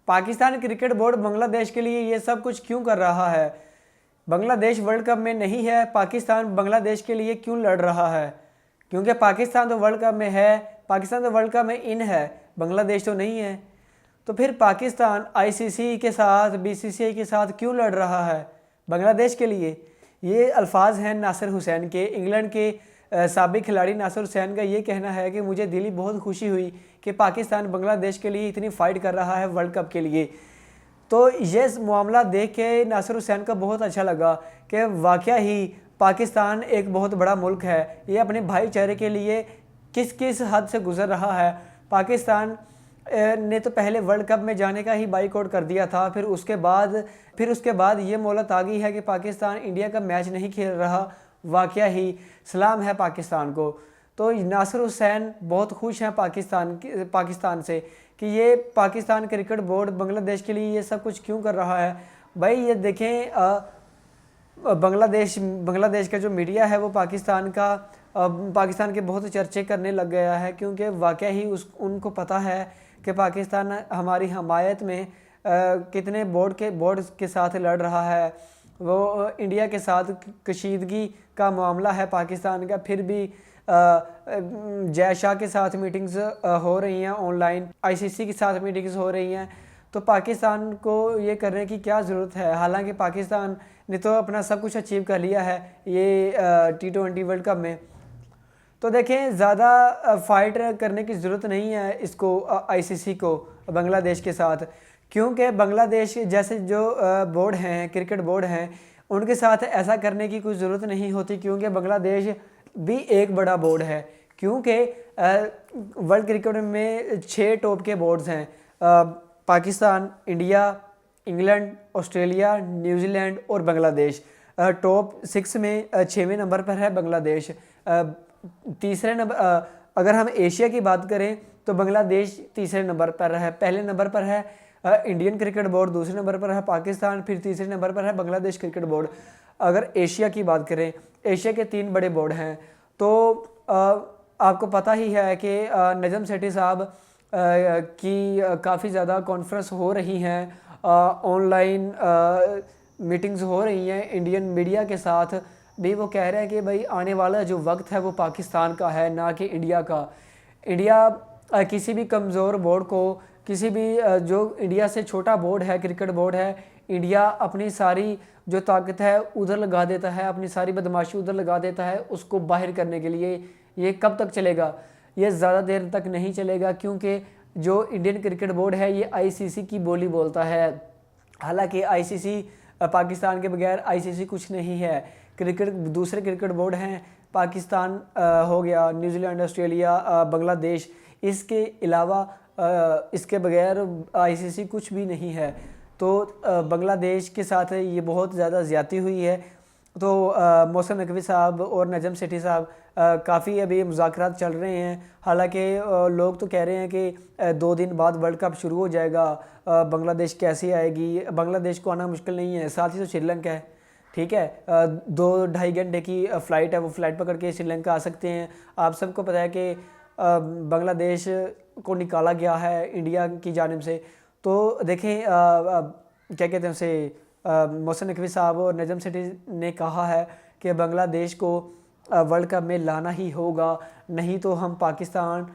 Pakistan cricket board Bangladesh के लिए ये सब कुछ क्यों कर रहा है? बांग्लादेश वर्ल्ड कप में नहीं है, पाकिस्तान बांग्लादेश के लिए क्यों लड़ रहा है? क्योंकि पाकिस्तान तो वर्ल्ड कप में है, पाकिस्तान तो वर्ल्ड कप में इन है, बांग्लादेश तो नहीं है। तो फिर पाकिस्तान आईसीसी के साथ, बीसीसीआई के साथ क्यों लड़ रहा है बांग्लादेश के लिए? ये अल्फाज हैं नासिर हुसैन के, इंग्लैंड के साबिक खिलाड़ी नासिर हुसैन का ये कहना है कि मुझे दिली बहुत खुशी हुई कि पाकिस्तान बांग्लादेश के लिए इतनी फ़ाइट कर रहा है वर्ल्ड कप के लिए। तो ये मामला देख के नासिर हुसैन का बहुत अच्छा लगा कि वाकया ही पाकिस्तान एक बहुत बड़ा मुल्क है, ये अपने भाईचारे के लिए किस किस हद से गुजर रहा है। पाकिस्तान ने तो पहले वर्ल्ड कप में जाने का ही बाइकआउट कर दिया था, फिर उसके बाद ये मोहलत आ गई है कि पाकिस्तान इंडिया का मैच नहीं खेल रहा। वाकया ही सलाम है पाकिस्तान को। तो नासिर हुसैन बहुत खुश हैं पाकिस्तान से कि ये पाकिस्तान क्रिकेट बोर्ड बांग्लादेश के लिए ये सब कुछ क्यों कर रहा है। भाई ये देखें, बांग्लादेश का जो मीडिया है वो पाकिस्तान के बहुत चर्चे करने लग गया है, क्योंकि वाकया ही उनको पता है कि पाकिस्तान हमारी हमायत में कितने बोर्ड के साथ लड़ रहा है। वो इंडिया के साथ कशीदगी का मामला है पाकिस्तान का, फिर भी जय शाह के साथ मीटिंग्स हो रही हैं ऑनलाइन, आईसीसी के साथ मीटिंग्स हो रही हैं। तो पाकिस्तान को ये करने की क्या ज़रूरत है? हालांकि पाकिस्तान ने तो अपना सब कुछ अचीव कर लिया है ये T20 वर्ल्ड कप में। तो देखें, ज़्यादा फाइट करने की ज़रूरत नहीं है इसको, आईसीसी को बांग्लादेश के साथ, क्योंकि बांग्लादेश जैसे जो बोर्ड हैं, क्रिकेट बोर्ड हैं, उनके साथ ऐसा करने की कोई ज़रूरत नहीं होती, क्योंकि बांग्लादेश भी एक बड़ा बोर्ड है। क्योंकि वर्ल्ड क्रिकेट में 6 टॉप के बोर्ड्स हैं, Pakistan, India, England, Australia, New Zealand और बांग्लादेश। टॉप 6 में 6वें नंबर पर है बांग्लादेश। तीसरे नंबर, अगर हम एशिया की बात करें तो बांग्लादेश तीसरे नंबर पर है। पहले नंबर पर है इंडियन क्रिकेट बोर्ड, दूसरे नंबर पर है पाकिस्तान, फिर तीसरे नंबर पर है बांग्लादेश क्रिकेट बोर्ड। अगर एशिया की बात करें, एशिया के 3 बड़े बोर्ड हैं। तो आपको पता ही है कि नजम सेठी साहब की काफ़ी ज़्यादा कॉन्फ्रेंस हो रही हैं, ऑनलाइन मीटिंग्स हो रही हैं इंडियन मीडिया के साथ भी। वो कह रहे हैं कि भाई आने वाला जो वक्त है वो पाकिस्तान का है, ना कि इंडिया का। इंडिया किसी भी कमज़ोर बोर्ड को, किसी भी जो इंडिया से छोटा बोर्ड है, क्रिकेट बोर्ड है, इंडिया अपनी सारी जो ताकत है उधर लगा देता है, अपनी सारी बदमाशी उधर लगा देता है उसको बाहर करने के लिए। ये कब तक चलेगा? ये ज़्यादा देर तक नहीं चलेगा, क्योंकि जो इंडियन क्रिकेट बोर्ड है ये आईसीसी की बोली बोलता है। हालांकि आईसीसी, पाकिस्तान के बगैर आईसीसी कुछ नहीं है। दूसरे क्रिकेट बोर्ड हैं, पाकिस्तान हो गया, न्यूजीलैंड, ऑस्ट्रेलिया, बांग्लादेश, इसके अलावा इसके बगैर आईसीसी कुछ भी नहीं है। तो बांग्लादेश के साथ ये बहुत ज़्यादा ज़्यादती हुई है। तो मोहसिन नकवी साहब और नजम सेठी साहब काफ़ी अभी मुज़ाकरात चल रहे हैं। हालांकि लोग तो कह रहे हैं कि 2 दिन बाद वर्ल्ड कप शुरू हो जाएगा, बांग्लादेश कैसे आएगी? बांग्लादेश को आना मुश्किल नहीं है, साथ ही तो श्रीलंका है, ठीक है। 2-2.5 घंटे की फ़्लाइट है, वो फ़्लाइट पकड़ के श्रीलंका आ सकते हैं। आप सबको पता है कि बांग्लादेश को निकाला गया है इंडिया की जानिब से। तो देखें, क्या कहते हैं उसे, मोहसिन नकवी साहब और नजम सेठी ने कहा है कि बांग्लादेश को वर्ल्ड कप में लाना ही होगा, नहीं तो हम पाकिस्तान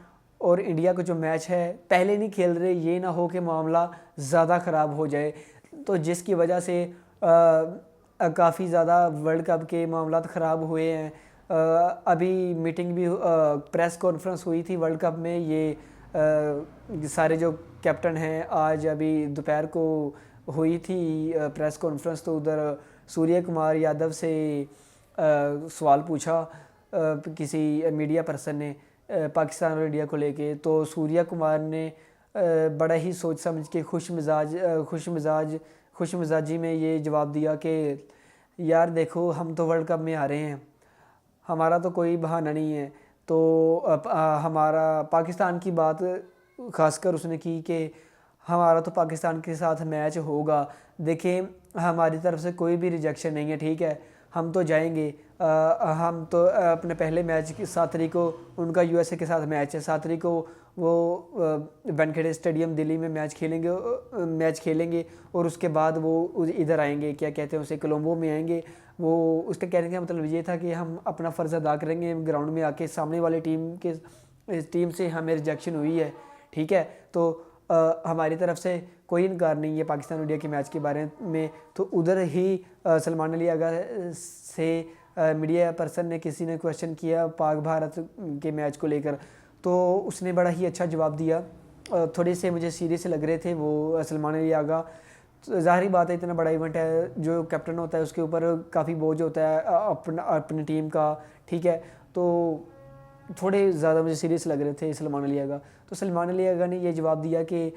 और इंडिया का जो मैच है पहले नहीं खेल रहे, ये ना हो कि मामला ज़्यादा ख़राब हो जाए। तो जिसकी वजह से काफ़ी ज़्यादा वर्ल्ड कप के मामला ख़राब हुए हैं। अभी मीटिंग भी, प्रेस कॉन्फ्रेंस हुई थी वर्ल्ड कप में, ये सारे जो कैप्टन हैं, आज अभी दोपहर को हुई थी प्रेस कॉन्फ्रेंस। तो उधर सूर्य कुमार यादव से सवाल पूछा किसी मीडिया पर्सन ने पाकिस्तान और इंडिया को लेके। तो सूर्य कुमार ने बड़ा ही सोच समझ के खुश मिजाजी में ये जवाब दिया कि यार देखो, हम तो वर्ल्ड कप में आ रहे हैं, हमारा तो कोई बहाना नहीं है। तो हमारा पाकिस्तान की बात खासकर उसने की कि हमारा तो पाकिस्तान के साथ मैच होगा। देखें, हमारी तरफ से कोई भी रिजेक्शन नहीं है, ठीक है, हम तो जाएंगे। हम तो अपने पहले मैच की 7 तारीख को उनका यूएसए के साथ मैच है, 7 तारीख को वो वानखेड़े स्टेडियम दिल्ली में मैच खेलेंगे और उसके बाद वो इधर आएंगे, क्या कहते हैं उसे, कोलंबो में आएंगे। वो उसके कहने का मतलब ये था कि हम अपना फ़र्ज़ अदा करेंगे ग्राउंड में आके, सामने वाली टीम से हमें रिजेक्शन हुई है, ठीक है, तो हमारी तरफ से कोई इनकार नहीं है पाकिस्तान इंडिया के मैच के बारे में। तो उधर ही सलमान अली आगा से मीडिया पर्सन ने किसी ने क्वेश्चन किया पाक भारत के मैच को लेकर, तो उसने बड़ा ही अच्छा जवाब दिया। थोड़े से मुझे सीरियस लग रहे थे वो सलमान अली आगा। ज़ाहिर बात है इतना बड़ा इवेंट है, जो कैप्टन होता है उसके ऊपर काफ़ी बोझ होता है अपनी टीम का, ठीक है, तो थोड़े ज़्यादा मुझे सीरियस लग रहे थे सलमान अली आगा। तो सलमान अली आगा ने ये जवाब दिया कि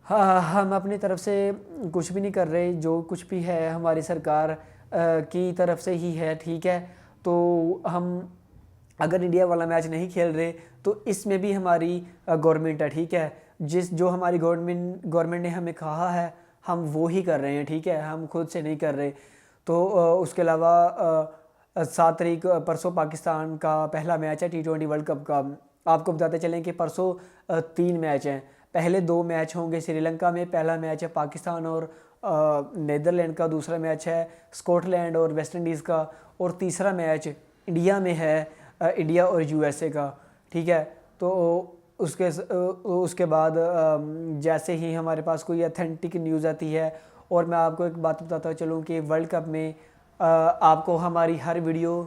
हाँ, हम अपनी तरफ से कुछ भी नहीं कर रहे, जो कुछ भी है हमारी सरकार की तरफ से ही है, ठीक है, तो हम अगर इंडिया वाला मैच नहीं खेल रहे तो इसमें भी हमारी गवर्नमेंट है, ठीक है, जो हमारी गवर्नमेंट ने हमें कहा है हम वो ही कर रहे हैं, ठीक है, हम खुद से नहीं कर रहे। तो उसके अलावा 7 तारीख परसों पाकिस्तान का पहला मैच है T20 वर्ल्ड कप का। आपको बताते चलें कि परसों 3 मैच हैं। पहले 2 मैच होंगे श्रीलंका में, पहला मैच है पाकिस्तान और नीदरलैंड का, दूसरा मैच है स्कॉटलैंड और वेस्ट इंडीज़ का, और तीसरा मैच इंडिया में है इंडिया और USA का, ठीक है। तो उसके बाद जैसे ही हमारे पास कोई अथेंटिक न्यूज़ आती है, और मैं आपको एक बात बताता चलूँ कि वर्ल्ड कप में आपको हमारी हर वीडियो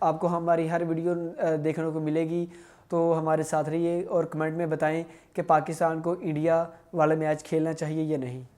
आपको हमारी हर वीडियो देखने को मिलेगी। तो हमारे साथ रहिए और कमेंट में बताएं कि पाकिस्तान को इंडिया वाला मैच खेलना चाहिए या नहीं।